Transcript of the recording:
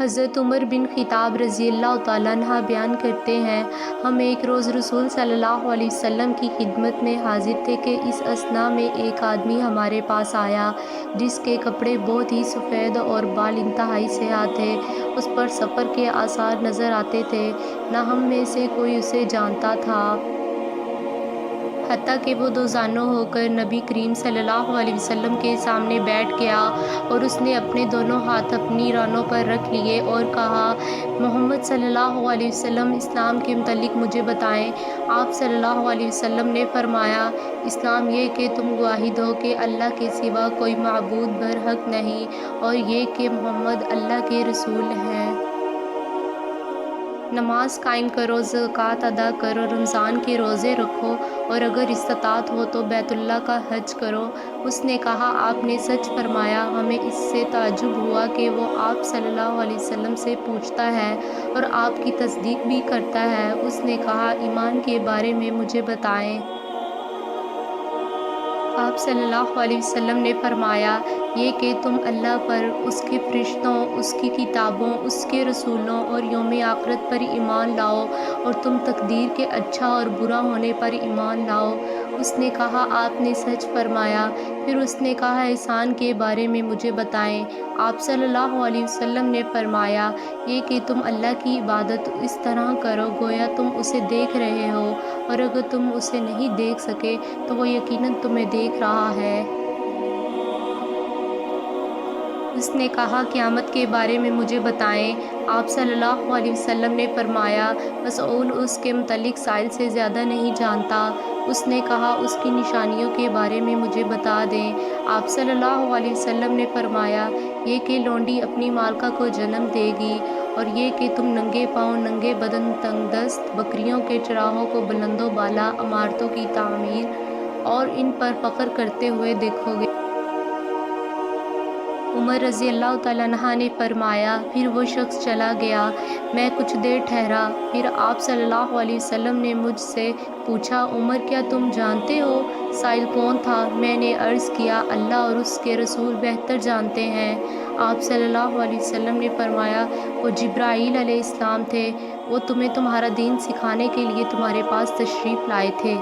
حضرت عمر بن خطاب رضی اللہ تعالیٰ عنہ بیان کرتے ہیں، ہم ایک روز رسول صلی اللہ علیہ وسلم کی خدمت میں حاضر تھے کہ اس اثناء میں ایک آدمی ہمارے پاس آیا جس کے کپڑے بہت ہی سفید اور بال انتہائی سیاہ تھے۔ اس پر سفر کے آثار نظر آتے تھے، نہ ہم میں سے کوئی اسے جانتا تھا، حتیٰ کہ وہ دو زانو ہو کر نبی کریم صلی اللہ علیہ وسلم کے سامنے بیٹھ گیا اور اس نے اپنے دونوں ہاتھ اپنی رانوں پر رکھ لیے اور کہا، محمد صلی اللہ علیہ وسلم، اسلام کے متعلق مجھے بتائیں۔ آپ صلی اللہ علیہ وسلم نے فرمایا، اسلام یہ کہ تم گواہی دو کہ اللہ کے سوا کوئی معبود برحق نہیں اور یہ کہ محمد اللہ کے رسول ہیں۔ نماز قائم کرو، زکوٰۃ ادا کرو، رمضان کے روزے رکھو اور اگر استطاعت ہو تو بیت اللہ کا حج کرو۔ اس نے کہا، آپ نے سچ فرمایا۔ ہمیں اس سے تعجب ہوا کہ وہ آپ صلی اللہ علیہ وسلم سے پوچھتا ہے اور آپ کی تصدیق بھی کرتا ہے۔ اس نے کہا، ایمان کے بارے میں مجھے بتائیں۔ آپ صلی اللہ علیہ وسلم نے فرمایا، یہ کہ تم اللہ پر، اس کے فرشتوں، اس کی کتابوں، اس کے رسولوں اور یوم آخرت پر ایمان لاؤ اور تم تقدیر کے اچھا اور برا ہونے پر ایمان لاؤ۔ اس نے کہا، آپ نے سچ فرمایا۔ پھر اس نے کہا، احسان کے بارے میں مجھے بتائیں۔ آپ صلی اللہ علیہ وسلم نے فرمایا، یہ کہ تم اللہ کی عبادت اس طرح کرو گویا تم اسے دیکھ رہے ہو اور اگر تم اسے نہیں دیکھ سکے تو وہ یقیناً تمہیں دیکھ رہا ہے۔ اس نے کہا، قیامت کے بارے میں مجھے بتائیں۔ آپ صلی اللہ علیہ وسلم نے فرمایا، مسئول اس کے متعلق سائل سے زیادہ نہیں جانتا۔ اس نے کہا، اس کی نشانیوں کے بارے میں مجھے بتا دیں۔ آپ صلی اللہ علیہ وسلم نے فرمایا، یہ کہ لونڈی اپنی مالکہ کو جنم دے گی اور یہ کہ تم ننگے پاؤں، ننگے بدن، تنگ دست، بکریوں کے چراہوں کو بلند و بالا، عمارتوں کی تعمیر اور ان پر فخر کرتے ہوئے دیکھو گے۔ عمر رضی اللہ تعالیٰ عنہ نے فرمایا، پھر وہ شخص چلا گیا۔ میں کچھ دیر ٹھہرا، پھر آپ صلی اللہ علیہ وسلم نے مجھ سے پوچھا، عمر، کیا تم جانتے ہو سائل کون تھا؟ میں نے عرض کیا، اللہ اور اس کے رسول بہتر جانتے ہیں۔ آپ صلی اللہ علیہ وسلم نے فرمایا، وہ جبرائیل علیہ السلام تھے، وہ تمہیں تمہارا دین سکھانے کے لیے تمہارے پاس تشریف لائے تھے۔